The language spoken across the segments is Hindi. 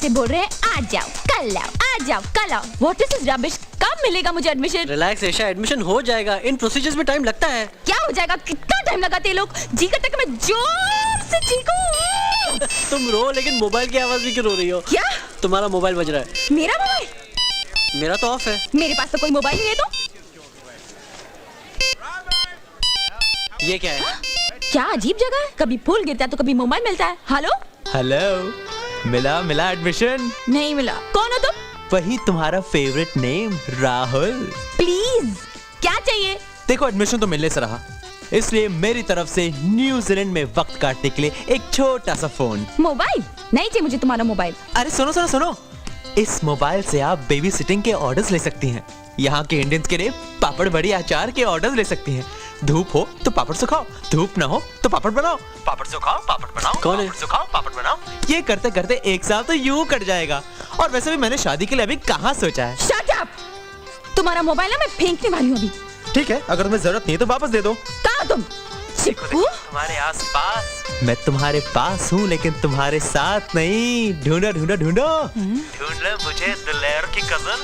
से बोल रहे हैं आज जाओ कल आओ, आज जाओ कल आओ। What is this rubbish? कब मिलेगा मुझे एडमिशन? रिलैक्स ऐशा, एडमिशन हो जाएगा। इन प्रोसीजर्स में टाइम लगता है। क्या हो जाएगा? कितना टाइम लगाते हैं लोग? जी करता कि मैं जोर से चीखूं। तुम रो, लेकिन मोबाइल की आवाज भी क्यों रो रही हो? क्या? तुम्हारा मोबाइल बज रहा है। मेरा मोबाइल? मेरा तो ऑफ है। मेरे पास तो कोई मोबाइल नहीं है। तो ये क्या है? क्या अजीब जगह है, कभी फूल गिरता है तो कभी मोबाइल मिलता है। हेलो हेलो, मिला एडमिशन? नहीं मिला। कौन हो तुम? वही तुम्हारा फेवरेट नेम, राहुल। प्लीज क्या चाहिए? देखो, एडमिशन तो मिलने से रहा, इसलिए मेरी तरफ से न्यूजीलैंड में वक्त काटने के लिए एक छोटा सा फोन। मोबाइल नहीं चाहिए मुझे तुम्हारा मोबाइल। अरे सुनो, इस मोबाइल से आप बेबी सिटिंग के ऑर्डर्स ले सकती हैं। यहाँ के इंडियंस के लिए पापड़ बड़ी अचार के ऑर्डर्स ले सकती हैं। धूप हो तो पापड़ सुखाओ, धूप ना हो तो पापड़ बनाओ, पापड़ सुखाओ पापड़ बनाओ। कौन है? पापड़ सुखाओ पापड़ बनाओ। ये करते करते एक साल तो यूं कट जाएगा। और वैसे भी मैंने शादी के लिए अभी कहाँ सोचा है। Shut up! तुम्हारा मोबाइल ना मैं फेंकने वाली हूँ अभी। ठीक है, अगर तुम्हें जरूरत नहीं है तो वापस दे दो। कहाँ तुम? चिक्कू? तुम्हारे आसपास। मैं तुम्हारे पास हूँ लेकिन तुम्हारे साथ नहीं। ढूंढो ढूंढो ढूंढो, ढूंढ लो मुझे दिलेर की कजन।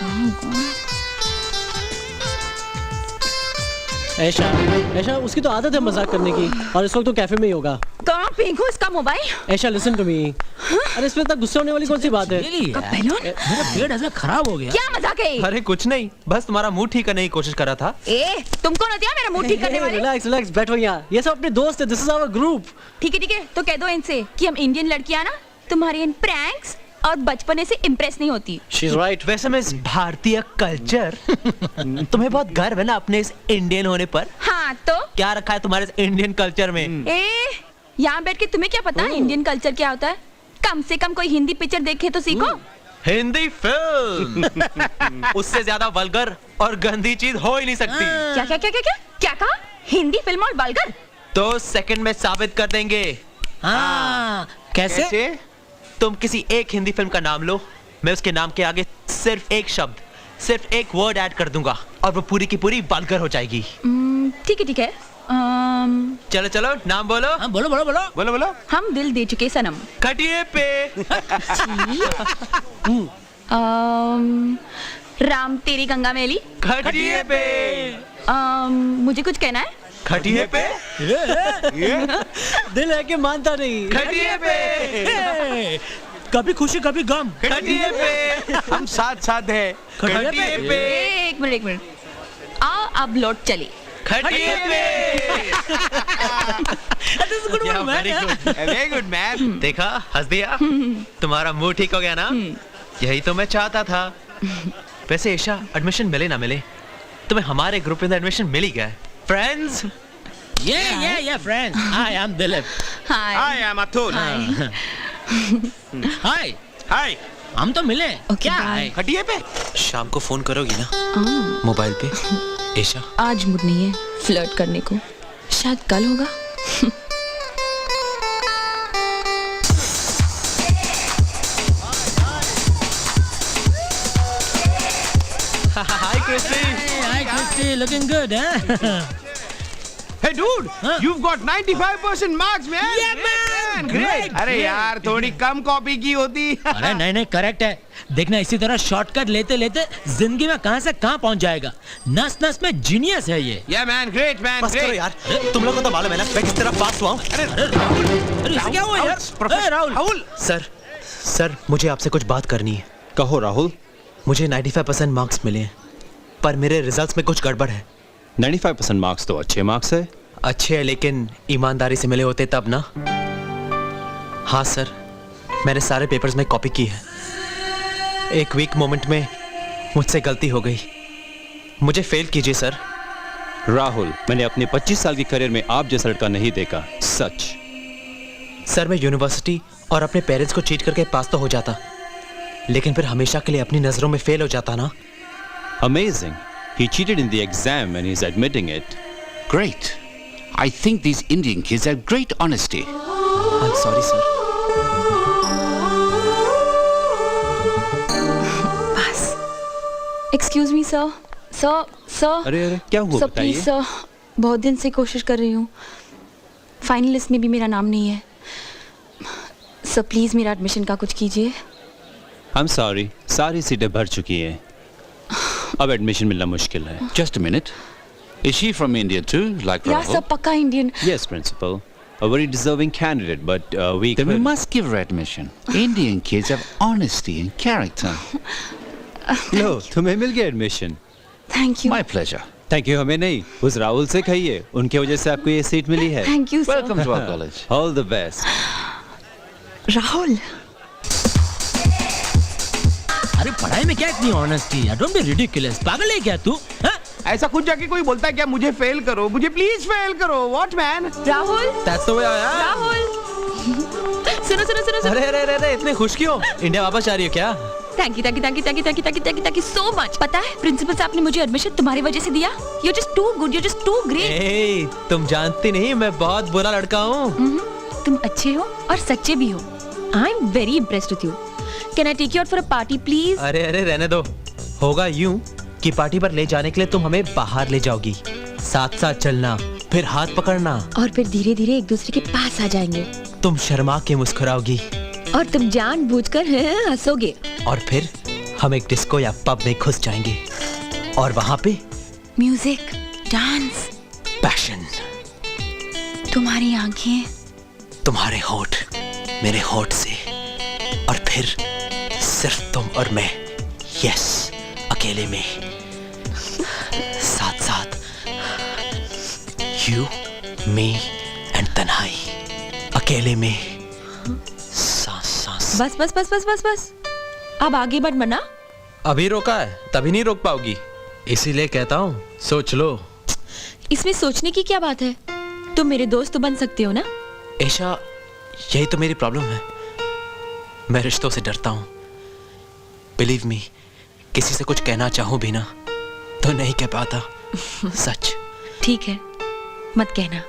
ऐशा उसकी तो आदत है मजाक करने की, और इस वक्त तो कैफे में ही होगा। कहाँ फेंकू इसका mobile? Aisha listen to me. अरे इसमें इतना गुस्सा होने वाली कौन सी बात है? मेरा पेट ऐसा खराब हो गया। क्या मजाक है? अरे कुछ नहीं, बस तुम्हारा मुंह ठीक करने की कोशिश कर रहा था। ए, तुम कौन होती है मेरा मुंह ठीक करने वाली? रिलैक्स बैठो यहाँ। ये सब अपने दोस्त है। This is our group. ठीक है तो कह दो इनसे कि हम इंडियन लड़कियां ना तुम्हारे इन प्रैंक्स और बचपने से इम्प्रेस नहीं होती। She's right. वैसे मैं इस भारतीय कल्चर तुम्हें बहुत गर्व है ना अपने इस इंडियन होने पर? हाँ तो क्या रखा है तुम्हारे इस इंडियन कल्चर में? यहाँ बैठ के तुम्हें क्या पता इंडियन कल्चर क्या होता है? कम से कम कोई हिंदी पिक्चर देखे तो सीखो। हिंदी फिल्म उससे ज्यादा वल्गर और गंदी चीज हो ही नहीं सकती। क्या कहा? हिंदी फिल्म और वल्गर? तो सेकंड में साबित कर देंगे। हाँ, कैसे? तुम किसी एक हिंदी फिल्म का नाम लो, मैं उसके नाम के आगे सिर्फ एक शब्द, सिर्फ एक वर्ड ऐड कर दूंगा और वो पूरी की पूरी वल्गर हो जाएगी। ठीक है। चलो नाम बोलो। हाँ, बोलो। हम दिल दे चुके सनम। खटिए पे। राम तेरी गंगा मैली। खटिए पे। मुझे कुछ कहना है? खटिए पे। दिल है कि मानता नहीं। खटिए पे। कभी खुशी कभी गम। खटिए पे। हम साथ हैं। खटिए पे। एक मिनट। आओ अब लौट चली। खटिए पे। Very good man. देखा, हंस दिया। तुम्हारा मुंह ठीक हो गया ना? यही तो मैं चाहता था। वैसे ईशा, एडमिशन मिले ना मिले, तुम्हें हमारे ग्रुप में एडमिशन मिल ही गया है। Friends? Yeah, friends. I am Dilip. Hi. I am Atul. Hi. हम तो मिले। क्या है? खटिए पे। शाम को फोन करोगी ना मोबाइल पे? ईशा, आज मूड नहीं है फ्लर्ट करने को, शायद कल होगा। Hi Christy. Hi, Christy. Looking good, huh? Hey dude, Huh? you've got 95% marks, man. Yeah, man. Great. अरे यार थोड़ी कम कॉपी की होती। अरे नहीं, करेक्ट है। देखना, इसी तरह शॉर्टकट लेते जिंदगी में कहां से कहां पहुंच जाएगा। नस में जीनियस है ये। Yeah man, great man, बस करो great. यार, तुम लोगों को तो मालूम है ना मैं किस तरह पास हुआ हूँ। अरे इससे क्या हुआ यार? राहुल। सर मुझे आपसे कुछ बात करनी है। कहो राहुल। मुझे 95% मार्क्स मिले हैं, पर मेरे रिजल्ट्स में कुछ गड़बड़ है। 95% मार्क्स तो अच्छे मार्क्स है। अच्छे है, लेकिन ईमानदारी से मिले होते तब ना। हाँ सर, मैंने सारे पेपर्स में कॉपी की है। एक वीक मोमेंट में मुझसे गलती हो गई, मुझे फेल कीजिए सर। राहुल, मैंने अपने 25 साल की करियर में आप जैसा लड़का नहीं देखा, सच। सर मैं यूनिवर्सिटी और अपने पेरेंट्स को चीट करके पास तो हो जाता, लेकिन फिर हमेशा के लिए अपनी नजरों में फेल हो जाता ना। Amazing. He cheated in the exam and he's admitting it. Great. I think these Indian kids have great honesty. I'm sorry sir. बस। Excuse me sir. Sir. अरे क्या हुआ Sir बताइए। please sir. बहुत दिन से कोशिश कर रही हूँ, फाइनल लिस्ट में भी मेरा नाम नहीं है। सर प्लीज मेरा एडमिशन का कुछ कीजिए। आई एम सॉरी, सारी सीटें भर चुकी हैं। अब एडमिशन मिलना मुश्किल है। Just a minute. Is she from India too, like या Rahul? सब पक्का Indian. Yes, principal. A very deserving candidate, but we Then we could... must give her admission. Indian kids have honesty and character. लो, तुम्हें मिल गया admission. Thank you. My pleasure. Thank you हमें नहीं, उस राहुल से कहिए, उनके वजह से आपको ये सीट मिली है। Thank you sir. Welcome to our college. All the best. Rahul, अरे पढ़ाई में क्या इतनी ऑनेस्टी है? Don't be ridiculous. पागल है क्या तू? हाँ? ऐसा कुछ जाके कोई बोलता है क्या मुझे फेल करो, मुझे प्लीज फेल करो? What man? Rahul, That's the way I am. Rahul. सुनो सुनो सुनो सुनो। अरे अरे अरे अरे, इतने खुश क्यों? इंडिया वापस जा रही हो क्या? Thank you thank you thank you thank you thank you thank you thank you thank you so much. पता है प्रिंसिपल साहब ने मुझे एडमिशन तुम्हारी वजह से दिया। You just too good, you just too great. ए, तुम जानती नहीं मैं बहुत बुरा लड़का हूँ। तुम अच्छे हो और सच्चे भी हो। I am very impressed with you. Can I take you out for a party please? अरे अरे रहने दो। होगा यूं कि पार्टी पर ले जाने के लिए तुम हमें बाहर ले जाओगी, साथ साथ चलना, फिर हाथ पकड़ना, और फिर धीरे धीरे एक दूसरे के पास आ जाएंगे तुम शर्मा के मुस्कुराओगी, और तुम जानबूझकर हंसोगे। और फिर हम एक डिस्को या पब में घुस जाएंगे और वहां पे म्यूजिक, डांस, पैशन, तुम्हारी आंखें, तुम्हारे होठ मेरे होठ से, और फिर सिर्फ तुम और मैं। यस, अकेले में, साथ साथ, यू, मी एंड तन्हाई, अकेले में, सांस सांस। बस बस बस बस बस बस। अब आगे बढ़ मना। अभी रोका है तभी नहीं रोक पाओगी, इसीलिए कहता हूँ सोच लो। इसमें सोचने की क्या बात है? तुम मेरे दोस्त तो बन सकते हो ना? ऐशा, यही तो मेरी प्रॉब्लम है, मैं रिश्तों से डरता हूँ। बिलीव मी, किसी से कुछ कहना चाहूँ भी ना तो नहीं कह पाता। सच। ठीक है, मत कहना।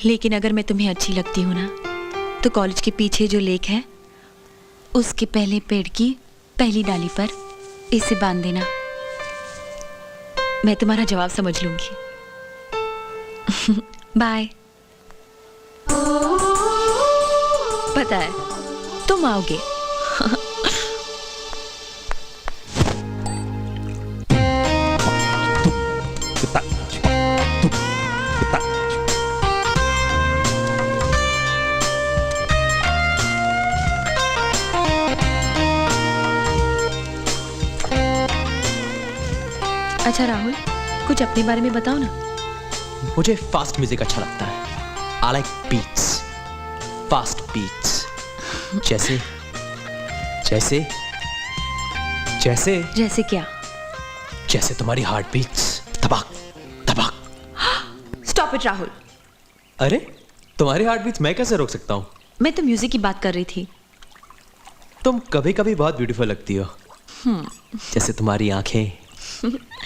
लेकिन अगर मैं तुम्हें अच्छी लगती हूँ ना, तो कॉलेज के पीछे जो लेक है उसके पहले पेड़ की पहली डाली पर इसे बांध देना। मैं तुम्हारा जवाब समझ लूंगी। बाय। पता है तुम आओगे। अच्छा राहुल, कुछ अपने बारे में बताओ ना। मुझे फास्ट म्यूजिक अच्छा लगता है। I like beats, fast beats. जैसे जैसे जैसे जैसे क्या? जैसे तुम्हारी हार्ट बीट्स, धबाक धबाक। Stop it Rahul. अरे तुम्हारी हार्ट बीट्स मैं कैसे रोक सकता हूँ? मैं तो म्यूजिक की बात कर रही थी। तुम कभी कभी बहुत ब्यूटीफुल लगती हो। जैसे तुम्हारी आंखें,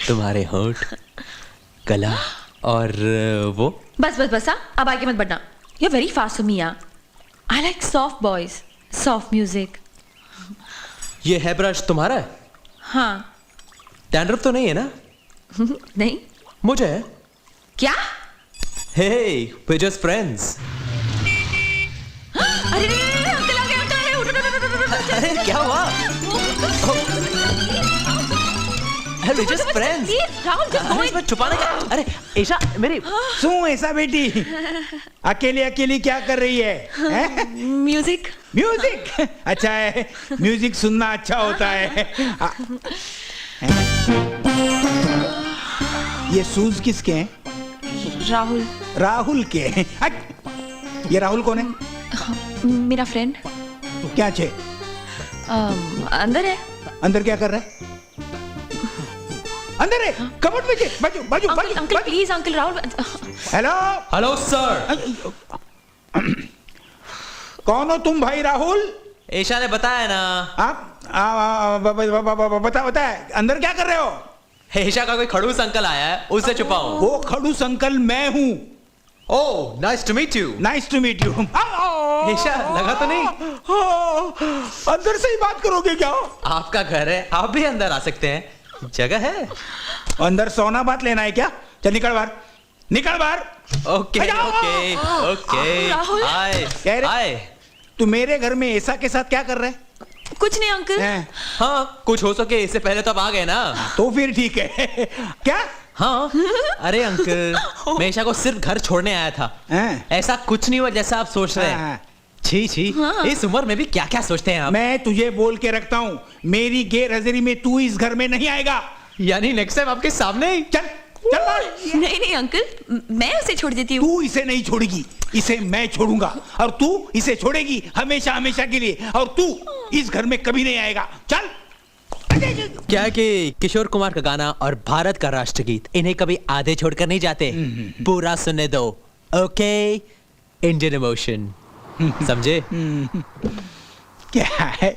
तुम्हारे होठ, गला, और वो। बस बस बस, अब आगे मत बढ़ना। You are very fast for me. I like soft boys, soft music. ये है ब्रश तुम्हारा है? हाँ। डैंड्रफ तो नहीं है ना? नहीं। मुझे है। क्या? हे, we're just friends। अरे अंकल आ गए, अंकल आ गए, उठो, उठो, उठो, उठो, उठो। अरे क्या हुआ? We're just friends। Please, Rahul, just go अरे in। इसमें छुपाने का? अरे ईशा मेरी। सुन ऐसा बेटी, अकेली अकेली क्या कर रही है, हैं? म्यूजिक। म्यूजिक अच्छा है, म्यूजिक सुनना अच्छा होता है। ये शूज किसके हैं? राहुल। राहुल के हैं। ये राहुल कौन है? मेरा फ्रेंड। क्या छे? अंदर है। अंदर क्या कर रहा है? अंदर है, कमोड में। बाजू बाजू uncle uncle please, uncle Rahul. Hello hello sir. कौन हो तुम भाई राहुल? ईशा ने बताया ना। आप बता बता, अंदर क्या कर रहे हो? ईशा का कोई खड़ूस अंकल आया है, उससे छुपाऊं। वो खड़ूस अंकल मैं हूँ। Oh, nice to meet you. Nice to meet you. Isha, लगा तो नहीं? अंदर से ही बात करोगे क्या? आपका घर है, आप भी अंदर आ सकते हैं, जगह है। अंदर सोना बात लेना है क्या? चल निकल बाहर, निकल बाहर। Okay okay okay. राहुल। आए कह रहे- आए। तू मेरे घर में ऐसा के साथ क्या कर रहा है? कुछ नहीं अंकल। हैं? हाँ कुछ हो सके इससे पहले तो आप आ गए ना। तो फिर ठीक है। क्या? हाँ अरे अंकल मैं ईशा को सिर्फ घर छोड़ने आया था। हैं? ऐसा कुछ नहीं हुआ जैसा आप सोच रहे हाँ। हैं। छी छी इस उम्र में भी क्या क्या सोचते हैं आप। मैं तुझे बोल के रखता हूँ, मेरी गैर हाजिरी में तू इस घर में नहीं आएगा। यानी नेक्स्ट टाइम आपके सामने ही। चल चल बाहर। नहीं नहीं अंकल, मैं उसे छोड़ देती हूँ। तू इसे नहीं छोड़ेगी, इसे मैं छोड़ूंगा और तू इसे छोड़ेगी हमेशा हमेशा के लिए, और तू इस घर में कभी नहीं आएगा। चल। क्या है कि किशोर कुमार का गाना और भारत का राष्ट्रगीत इन्हें कभी आधे छोड़कर नहीं जाते, पूरा सुनने दो। ओके इंडियन इमोशन, समझे? क्या है?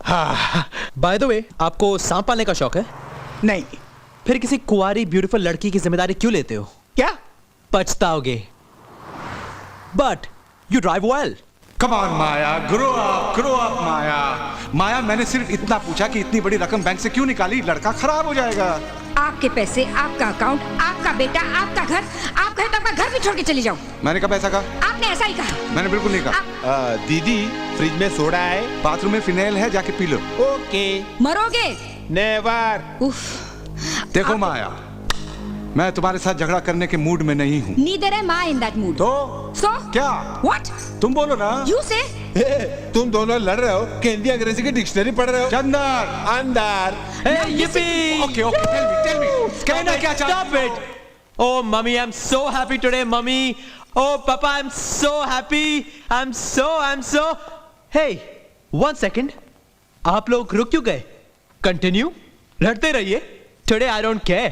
हाँ। बाय द वे आपको सांप पालने का शौक है? नहीं। फिर किसी कुंवारी ब्यूटीफुल लड़की की जिम्मेदारी क्यों लेते हो? क्या? पछताओगे। But you drive well. Come on, Maya, grow up, माया। माया, मैंने सिर्फ इतना पूछा कि इतनी बड़ी रकम बैंक से क्यों निकाली? लड़का खराब हो जाएगा। आपके पैसे, आपका अकाउंट, आपका बेटा, आपका घर, आप कहे तो आपका घर भी छोड़ के चली जाओ। मैंने कब ऐसा कहा? आपने ऐसा ही कहा। मैंने बिल्कुल नहीं कहा। दीदी, फ्रिज में सोडा है, बाथरूम में फिनाइल है, जाके पी लो। ओके। मरोगे। नेवर। उफ। देखो माया, मैं तुम्हारे साथ झगड़ा करने के मूड में नहीं हूँ। Neither am I in that mood. तो So? क्या? What? तुम बोलो ना। You say? तुम दोनों लड़ रहे हो कि हिंदी अंग्रेजी की डिक्शनरी पढ़ रहे हो? चंदर, अंदर। ओके ओके, टेल मी कहना क्या Stop it! Oh, mommy, I'm so happy today, mommy. Oh, papa, I'm so happy. I'm so. Hey, 1 second. आप लोग रुक क्यों गए? Continue. लड़ते रहिए. Today I don't care.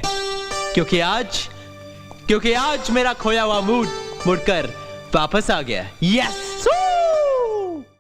क्योंकि आज मेरा खोया हुआ मूड मुड़कर वापस आ गया. Yes.